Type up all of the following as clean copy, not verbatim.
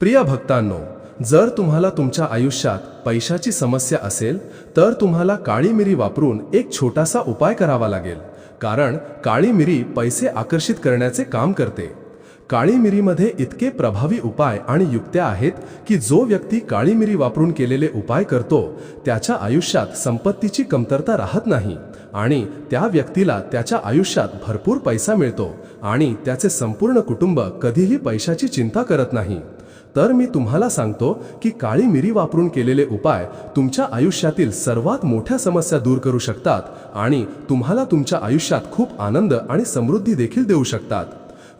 प्रिय भक्तांनो, जर तुम्हाला तुमच्या आयुष्यात पैशाची समस्या असेल तर तुम्हाला काळी मिरी वापरून एक छोटासा उपाय करावा लागेल. कारण काळी मिरी पैसे आकर्षित करण्याचे काम करते. काळी मिरीमध्ये इतके प्रभावी उपाय आणि युक्त्या आहेत की जो व्यक्ती काळी मिरी वापरून केलेले उपाय करतो त्याच्या आयुष्यात संपत्तीची कमतरता राहत नाही आणि त्या व्यक्तीला त्याच्या आयुष्यात भरपूर पैसा मिळतो आणि त्याचे संपूर्ण कुटुंब कधीही पैशाची चिंता करत नाही. तर मी तुम्हाला सांगतो की काळी मिरी वापरून केलेले उपाय तुमच्या आयुष्यातील सर्वात मोठ्या समस्या दूर करू शकतात आणि तुम्हाला तुमच्या आयुष्यात खूप आनंद आणि समृद्धी देखील देऊ शकतात.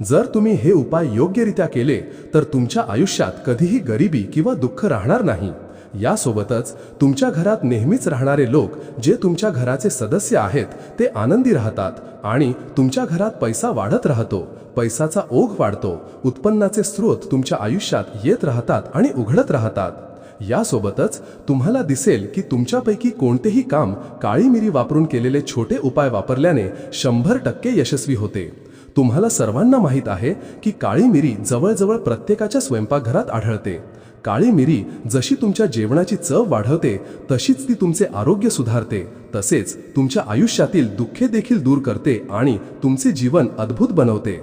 जर तुम्ही हे उपाय योग्यरित्या केले तर तुमच्या आयुष्यात कधीही गरिबी किंवा दुःख राहणार नाही. यासोबतच तुमच्या घरात नेहमीच राहणारे लोक जे तुमच्या घराचे सदस्य आहेत ते आनंदी राहतात आणि तुमच्या घरात पैसा वाढत राहतो, पैसाचा ओघ वाढतो, उत्पन्नाचे स्रोत तुमच्या आयुष्यात येत राहतात आणि उघडत राहतात. यासोबतच तुम्हाला दिसेल की तुमच्यापैकी कोणतेही काम काळी मिरी वापरून केलेले छोटे उपाय वापरल्याने 100% यशस्वी होते. तुम्हाला सर्वांना माहीत आहे की काळी मिरी जवळजवळ प्रत्येकाच्या स्वयंपाकघरात आढळते. काळी मिरी जशी तुमच्या जेवणाची चव वाढवते तशीच ती तुमचे आरोग्य सुधारते, तसेच तुमच्या आयुष्यातील दुःखे देखील दूर करते आणि तुमचे जीवन अद्भुत बनवते.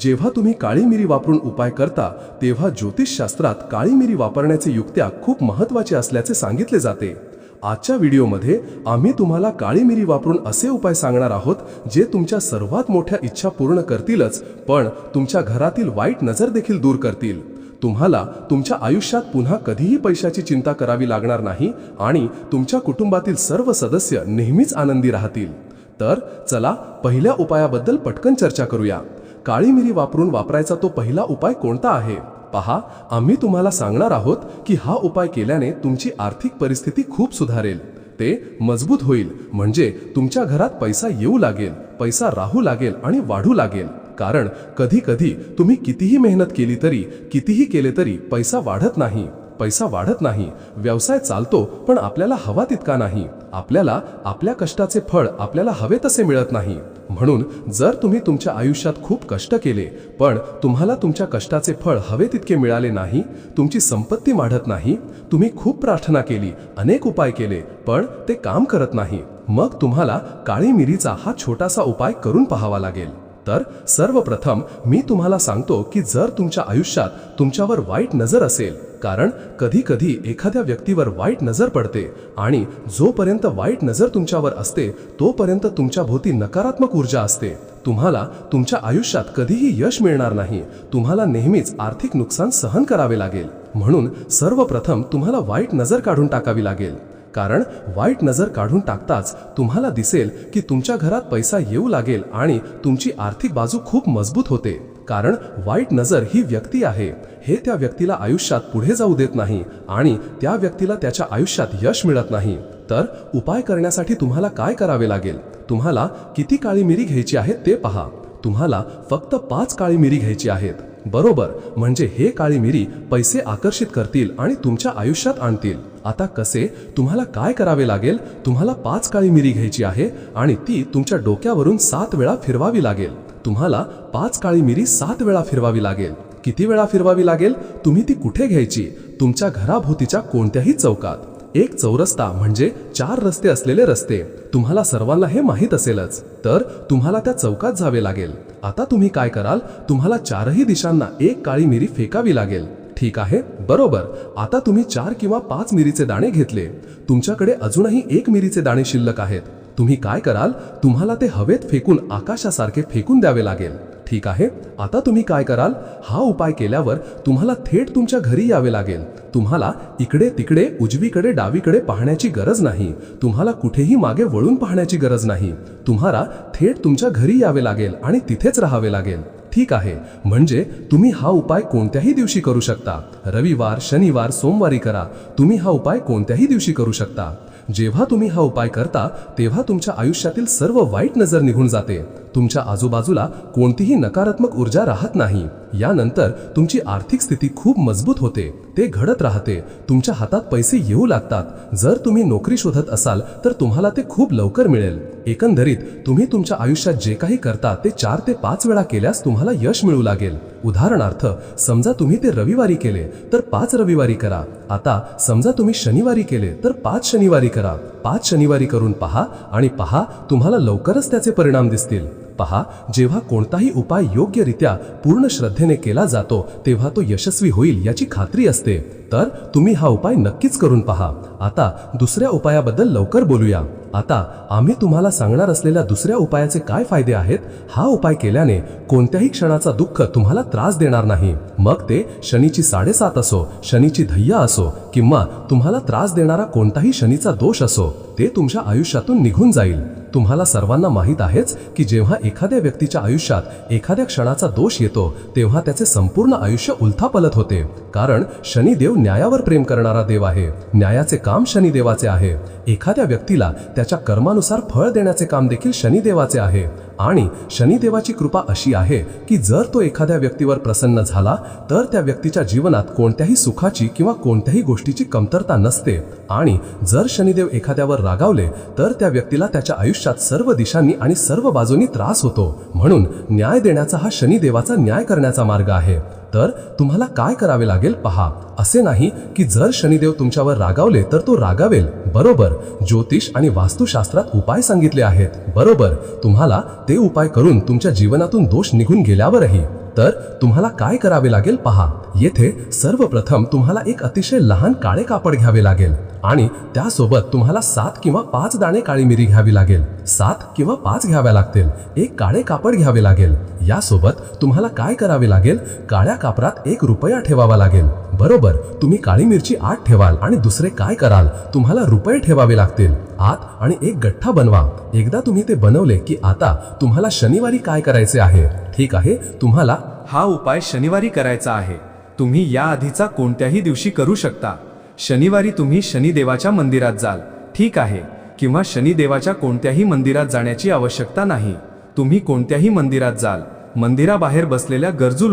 जेव्हा तुम्ही काळी मिरी वापरून उपाय करता तेव्हा ज्योतिषशास्त्रात काळी मिरी वापरण्याचे युक्त्या खूप महत्त्वाचे असल्याचे सांगितले जाते. आजच्या व्हिडिओमध्ये आम्ही तुम्हाला काळी मिरी वापरून असे उपाय सांगणार आहोत जे तुमच्या सर्वात मोठ्या इच्छा पूर्ण करतीलच, पण तुमच्या घरातील वाईट नजर देखील दूर करतील. तुम्हाला तुमच्या आयुष्यात पुन्हा कधीही पैशाची चिंता करावी लागणार नाही आणि तुमच्या कुटुंबातील सर्व सदस्य नेहमीच आनंदी राहतील. तर चला पहिल्या उपायाबद्दल पटकन चर्चा करूया. काळी मिरी वापरून वापरायचा तो पहिला उपाय कोणता आहे? पहा, आम्ही तुम्हाला सांगणार आहोत की हा उपाय केल्याने तुमची आर्थिक परिस्थिती खूप सुधारेल. ते मजबूत होईल, म्हणजे तुमच्या घरात पैसा येऊ लागेल, पैसा राहू लागेल आणि वाढू लागेल. कारण कधी कधी तुम्ही कितीही मेहनत केली तरी, कितीही केले तरी पैसा वाढत नाही. पैसा वाढत नाही, व्यवसाय चालतो पण आपल्याला हवा तितका नाही. आपल्याला आपल्या कष्टाचे फळ आपल्याला हवे तसे मिळत नाही. म्हणून जर तुम्ही तुमच्या आयुष्यात खूप कष्ट केले पण तुम्हाला तुमच्या कष्टाचे फळ हवे तितके मिळाले नाही, तुमची संपत्ती वाढत नाही, तुम्ही खूप प्रार्थना केली, अनेक उपाय केले पण ते काम करत नाही, मग तुम्हाला काळी मिरीचा हा छोटासा उपाय करून पाहावा लागेल. तर सर्वप्रथम मी तुम्हाला सांगतो की जर तुमच्या आयुष्यात तुमच्यावर वाईट नजर असेल, कारण कधी कधी एखाद्या व्यक्तीवर वाईट नजर पडते आणि जोपर्यंत वाईट नजर तुमच्यावर असते तोपर्यंत तुमच्या भोवती नकारात्मक ऊर्जा असते. तुम्हाला तुमच्या आयुष्यात कधीही यश मिळणार नाही. तुम्हाला नेहमीच आर्थिक नुकसान सहन करावे लागेल. म्हणून सर्वप्रथम तुम्हाला वाईट नजर काढून टाकावी लागेल. कारण वाईट नजर काढून टाकताच तुम्हाला दिसेल की तुमच्या घरात पैसा येऊ लागेल आणि तुमची आर्थिक बाजू खूप मजबूत होते. कारण वाईट नजर ही व्यक्ती आहे, हे त्या व्यक्तीला आयुष्यात पुढे जाऊ देत नाही आणि त्या व्यक्तीला त्याच्या आयुष्यात यश मिळत नाही. तर उपाय करण्यासाठी तुम्हाला काय करावे लागेल? तुम्हाला किती काळी मिरी घ्यायची आहे ते पहा. तुम्हाला फक्त 5 काळी मिरी घ्यायची आहेत. बरोबर, म्हणजे हे काळी मिरी पैसे आकर्षित करतील आणि तुमच्या आयुष्यात आणतील. आता कसे? तुम्हाला काय करावे लागेल? तुम्हाला 5 काळी मिरी घ्यायची आहे आणि ती तुमच्या डोक्यावरून 7 वेळा फिरवावी लागेल. तुम्हाला 5 काळी मिरी 7 वेळा फिरवावी लागेल. किती वेळा फिरवावी लागेल? तुम्ही ती कुठे घ्यायची? तुमच्या घराभोवतीच्या कोणत्याही चौकात. एक चौरस्ता म्हणजे 4 रस्ते असलेले रस्ते. तुम्हाला सर्वांना हे माहीत असेलच. तर तुम्हाला त्या चौकात जावे लागेल. आता तुम्ही काय कराल? तुम्हाला 4ही दिशांना एक काळी मिरी फेकावी लागेल. ठीक आहे, बरोबर. आता तुम्ही 4 किंवा 5 मिरीचे दाणे घेतले. तुमच्याकडे अजूनही 1 मिरीचे दाणे शिल्लक आहेत. तुम्ही काय कराल? तुम्हाला ते हवेत फेकून आकाशासारखे फेकून द्यावे लागेल. ठीक आहे. आता तुम्ही काय कराल? हा उपाय केल्यावर तुम्हाला थेट तुमच्या घरी यावे लागेल. तुम्हाला इकडे तिकडे उजवीकडे डावीकडे पाहण्याची गरज नाही. तुम्हाला कुठेही मागे वळून पाहण्याची गरज नाही. तुम्हाला थेट तुमच्या घरी यावे लागेल आणि तिथेच राहावे लागेल. ठीक आहे. म्हणजे तुम्ही हा उपाय कोणत्याही दिवशी करू शकता. रविवार, शनिवार, सोमवारी करा. तुम्ही हा उपाय कोणत्याही दिवशी करू शकता. जेव्हा तुम्ही हा उपाय करता तेव्हा तुमच्या आयुष्यातील सर्व वाईट नजर निघून जाते. तुमच्या आजूबाजूला कोणतीही नकारात्मक ऊर्जा राहत नाही. यानंतर तुमची आर्थिक स्थिती खूप मजबूत होते, ते घडत राहते, तुमच्या हातात पैसे येऊ लागतात. जर तुम्ही नोकरी शोधत असाल तर तुम्हाला ते खूप लवकर मिळेल. एकंदरीत तुम्ही तुमच्या आयुष्यात जे काही करता ते 4 ते 5 वेळा केल्यास तुम्हाला यश मिळू लागेल. उदाहरणार्थ, समजा तुम्ही ते रविवारी केले तर 5 रविवारी करा. आता समजा तुम्ही शनिवारी केले तर 5 शनिवारी करा. 5 शनिवारी करून पहा आणि पहा, तुम्हाला लवकरच त्याचे परिणाम दिसतील. पहा, जेव्हा कोणताही उपाय योग्यरित्या पूर्ण श्रद्धेने केला जातो तेव्हा तो यशस्वी होईल याची खात्री असते. तर तुम्ही हा उपाय नक्कीच करून पहा. आता दुसऱ्या उपायाबद्दल लवकर बोलूया. आता आम्ही तुम्हाला सांगणार असलेल्या दुसऱ्या उपायाचे काय फायदे आहेत. हा उपाय केल्याने कोणत्याही क्षणाचा दुःख तुम्हाला त्रास देणार नाही. मग ते शनीची 7.5 असो, शनीची धैया असो किंवा तुम्हाला त्रास देणारा कोणताही शनीचा दोष असो, ते तुमच्या आयुष्यातून निघून जाईल. तुम्हाला सर्वांना माहीत आहेच की जेव्हा एखाद्या व्यक्तीच्या आयुष्यात एखाद्या क्षणाचा दोष येतो तेव्हा त्याचे संपूर्ण आयुष्य उलथापालथ होते. कारण शनिदेव न्यायावर प्रेम करणारा देव आहे. न्यायाचे काम शनिदेवाचे आहे. एखाद्या व्यक्तीला त्याच्या कर्मानुसार फळ देण्याचे काम देखील शनिदेवाचे आहे. आणि शनिदेवाची कृपा अशी आहे की जर तो एखाद्या व्यक्तीवर प्रसन्न झाला तर त्या व्यक्तीच्या जीवनात कोणत्याही सुखाची किंवा कोणत्याही गोष्टीची कमतरता नसते. आणि जर शनिदेव एखाद्यावर रागावले तर त्या व्यक्तीला त्याच्या आयुष्यात सर्व दिशांनी आणि सर्व बाजूंनी त्रास होतो. म्हणून न्याय देण्याचा हा शनिदेवाचा न्याय करण्याचा मार्ग आहे. तर तुम्हाला काय करावे लागेल पहा. असे नाही की जर शनिदेव तुमच्यावर रागावले तर तो रागावेल. बरोबर, ज्योतिष आणि वास्तुशास्त्रात उपाय सांगितले आहेत. बरोबर, तुम्हाला ते उपाय करून तुमच्या जीवनातून दोष निघून गेल्यावरही तर तुम्हाला काय करावे लागेल पहा. येथे सर्वप्रथम तुम्हाला एक अतिशय लहान काळे कापड घ्यावे लागेल आणि त्यासोबत तुम्हाला 7 किंवा 5 दाणे काळी मिरी घ्यावी लागेल. 7 किंवा 5 घ्याव्या लागतील. एक काळे कापड घ्यावे लागेल. यासोबत तुम्हाला काय करावे लागेल, काळ्या कापरात 1 रुपया ठेवावा लागेल. बरोबर, तुम्ही काळी मिरची 8 ठेवाल आणि दुसरे काय कराल, तुम्हाला रुपये ठेवावे लागतील आत आणि एक गठ्ठा बनवा. एकदा तुम्ही ते बनवले की आता तुम्हाला शनिवारी काय करायचे आहे. ठीक आहे, तुम्हाला हा उपाय शनिवारी करायचा आहे. तुम्ही या आधीचा कोणत्याही दिवशी करू शकता. शनिवारी तुम्ही शनिदेवाच्या मंदिरात जाल, ठीक आहे, किंवा शनिदेवाच्या कोणत्याही मंदिरात जाण्याची आवश्यकता नाही. तुम्ही कोणत्याही मंदिरात जाल. मंदिराबाहेर बसलेल्या गरजू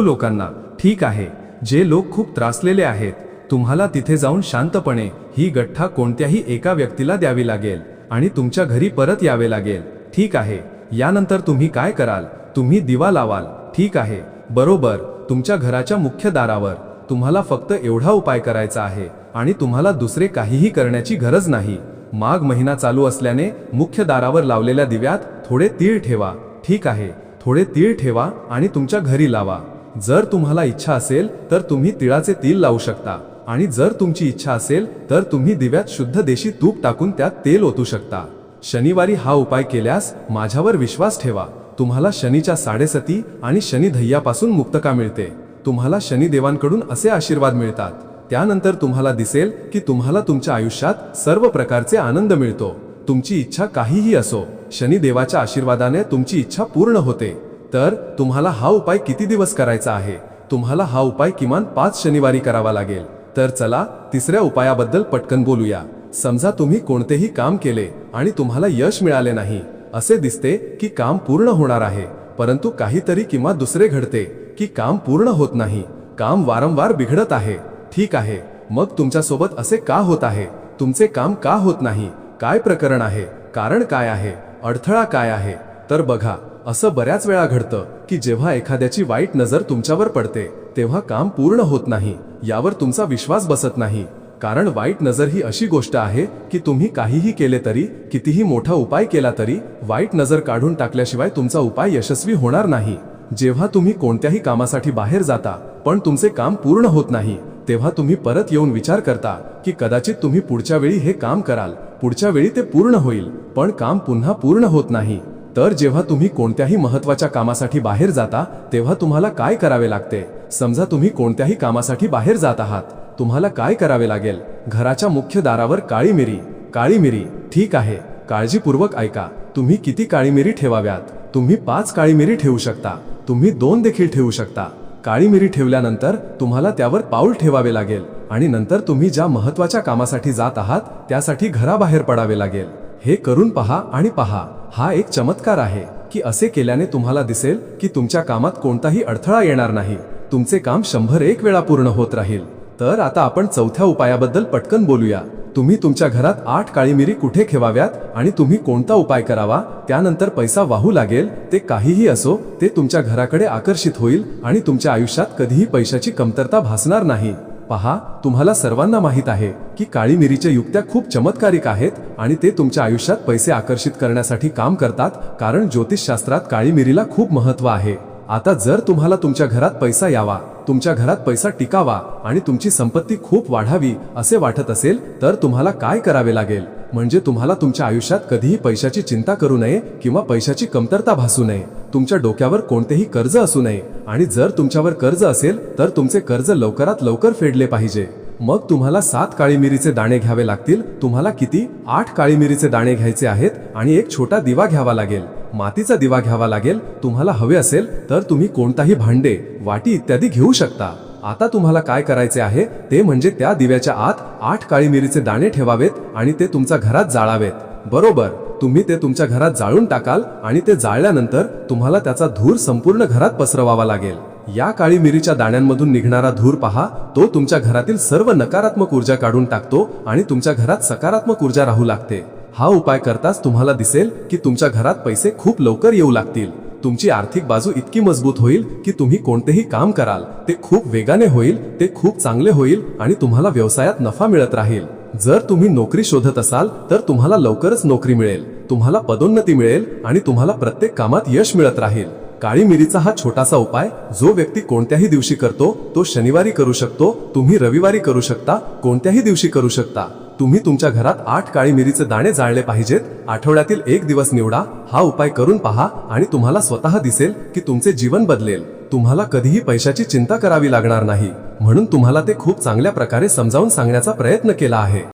लोकांना, ठीक आहे, जे लोक खूप त्रासलेले आहेत, तुम्हाला तिथे जाऊन शांतपणे ही गठ्ठा कोणत्याही एका व्यक्तीला द्यावी लागेल आणि तुमच्या घरी परत यावे लागेल. ठीक आहे. यानंतर तुम्ही काय कराल, तुम्ही दिवा लावाल. ठीक आहे, बरोबर, तुमच्या घराच्या मुख्य दारावर. तुम्हाला फक्त एवढा उपाय करायचा आहे आणि तुम्हाला दुसरे काहीही करण्याची गरज नाही. माघ महिना चालू असल्याने मुख्य दारावर लावलेल्या दिव्यात थोडे तीळ ठेवा. ठीक आहे, थोडे तीळ ठेवा आणि तुमच्या घरी लावा. जर तुम्हाला इच्छा असेल तर तुम्ही तिळाचे तेल लावू शकता आणि जर तुमची इच्छा असेल तर तुम्ही दिव्यात शुद्ध देशी तूप टाकून त्यात तेल ओतू शकता. शनिवारी हा उपाय केल्यास माझ्यावर विश्वास ठेवा, तुम्हाला शनीच्या 7.5 आणि शनी धैयापासून मुक्तता मिळते. तुम्हाला शनिदेवांकडून असे आशीर्वाद मिळतात. त्यानंतर तुम्हाला दिसेल की तुम्हाला तुमच्या आयुष्यात सर्व प्रकारचे आनंद मिळतो. तुमची इच्छा काहीही असो, शनिदेवाच्या आशीर्वादाने तुमची इच्छा पूर्ण होते. तर तुम्हाला हा उपाय किती दिवस करायचा आहे, तुम्हाला हा उपाय किमान 5 शनिवारी करावा लागेल. तर चला तिसऱ्या उपायाबद्दल पटकन बोलूया. समजा तुम्ही कोणतेही काम केले आणि तुम्हाला यश मिळाले नाही. असे दिसते की काम पूर्ण होणार आहे, परंतु काहीतरी किंवा दुसरे घडते की काम पूर्ण होत नाही. काम वारंवार बिघडत आहे. ठीक आहे, मग तुमच्यासोबत असे का होत आहे, तुमचे काम का होत नाही, काय प्रकरण आहे, कारण काय आहे, अडथळा काय आहे. तर बघा, असं बऱ्याच वेळा घडतं की जेव्हा एखाद्याची वाईट नजर तुमच्यावर पडते तेव्हा काम पूर्ण होत नाही. यावर तुमचा विश्वास बसत नाही. कारण वाईट नजर ही अशी गोष्ट आहे की तुम्ही काहीही केले तरी, कितीही मोठा उपाय केला तरी वाईट नजर काढून टाकल्याशिवाय तुमचा उपाय यशस्वी होणार नाही. जेव्हा तुम्ही कोणत्याही कामासाठी बाहेर जाता पण तुमचे काम पूर्ण होत नाही, तेव्हा तुम्ही परत येऊन विचार करता की कदाचित तुम्ही पुढच्या वेळी हे काम कराल, पुढच्या वेळी ते पूर्ण होईल, पण काम पुन्हा पूर्ण होत नाही. तर जेव्हा तुम्ही कोणत्याही महत्त्वाच्या कामासाठी बाहेर जाता तेव्हा तुम्हाला काय करावे लागते. समजा तुम्ही कोणत्याही कामासाठी बाहेर जात आहात, तुम्हाला काय करावे लागेल, घराच्या मुख्य दारावर काळी मिरी. ठीक आहे, काळजीपूर्वक ऐका. तुम्ही किती काळी मिरी ठेवाव्यात, तुम्ही 5 काळी मिरी ठेवू शकता, तुम्ही 2 देखील ठेवू शकता. काळी मिरी ठेवल्यानंतर तुम्हाला त्यावर पाऊल ठेवावे लागेल आणि नंतर तुम्ही ज्या महत्त्वाच्या कामासाठी जात आहात त्यासाठी घराबाहेर पडावे लागेल. हे करून पहा आणि पहा, हा एक चमत्कार आहे की असे केल्याने तुम्हाला दिसेल की तुमच्या कामात कोणताही अडथळा येणार नाही, तुमचे काम 101 वेळा पूर्ण होत राहील. तर आता आपण चौथ्या उपायाबद्दल पटकन बोलूया. तुम्ही तुमच्या घरात 8 काळी मिरी कुठे ठेवाव्यात आणि तुम्ही कोणता उपाय करावा, त्यानंतर पैसा वाहू लागेल, ते काहीही असो, ते तुमच्या घराकडे आकर्षित होईल आणि तुमच्या आयुष्यात कधीही पैशाची कमतरता भासणार नाही. पहा, तुम्हाला सर्वांना माहित आहे की काळी मिरीच्या युक्त्या खूप चमत्कारिक आहेत आणि ते तुमच्या आयुष्यात पैसे आकर्षित करण्यासाठी काम करतात, कारण ज्योतिषशास्त्रात काळी मिरीला खूप महत्त्व आहे. आता जर तुम्हाला तुमच्या घरात पैसा यावा, तुमच्या घरात पैसा टिकावा आणि तुमची संपत्ती खूप वाढावी असे वाटत असेल, तर तुम्हाला काय करावे लागेल, म्हणजे तुम्हाला तुमच्या आयुष्यात कधीही पैशाची चिंता करू नये किंवा पैशाची कमतरता भासू नये. तुमच्या डोक्यावर कोणतेही कर्ज असू नये आणि जर तुमच्यावर कर्ज असेल तर तुमचे कर्ज लवकरात लवकर फेडले पाहिजे. मग तुम्हाला 7 काळी मिरीचे दाणे घ्यावे लागतील. तुम्हाला किती? 8 काळी मिरीचे दाणे घ्यायचे आहेत आणि एक छोटा दिवा घ्यावा लागेल, मातीचा दिवा घ्यावा लागेल. तुम्हाला हवे असेल तर तुम्ही कोणताही भांडे, वाटी इत्यादी घेऊ शकता. आता तुम्हाला काय करायचे आहे ते म्हणजे त्या दिव्याच्या आत 8 काळी मिरीचे दाणे ठेवावेत आणि ते तुमच्या घरात जाळावेत. बरोबर, तुम्ही ते तुमच्या घरात जाळून टाकाल आणि ते जाळल्यानंतर तुम्हाला त्याचा धूर संपूर्ण घरात पसरवावा लागेल. या काळी मिरीच्या दाण्यांमधून निघणारा धूर पहा, तो तुमच्या घरातील सर्व नकारात्मक ऊर्जा काढून टाकतो आणि तुमच्या घरात सकारात्मक ऊर्जा राहू लागते. हा उपाय करताच तुम्हाला दिसेल की तुमच्या घरात पैसे खूप लवकर येऊ लागतील. तुमची आर्थिक बाजू इतकी मजबूत होईल की तुम्ही कोणतेही काम कराल ते खूप वेगाने होईल, ते खूप चांगले होईल आणि तुम्हाला व्यवसायात नफा मिळत राहील. जर तुम्ही नोकरी शोधत असाल तर तुम्हाला लवकरच नोकरी मिळेल, तुम्हाला पदोन्नती मिळेल आणि तुम्हाला प्रत्येक कामात यश मिळत राहील. काळी मिरीचा हा छोटासा उपाय जो व्यक्ती कोणत्याही दिवशी करतो तो शनिवारी करू शकतो, तुम्ही रविवारी करू शकता, कोणत्याही दिवशी करू शकता. तुम्ही तुमच्या घरात 8 काळी मिरीचे दाणे जाळले पाहिजेत. आठवड्यातील एक दिवस निवडा, हा उपाय करून पहा आणि तुम्हाला स्वतः दिसेल की तुमचे जीवन बदलेल. तुम्हाला कधीही पैशाची चिंता करावी लागणार नाही. म्हणून तुम्हाला ते खूप चांगल्या प्रकारे समजावून सांगण्याचा प्रयत्न केला आहे.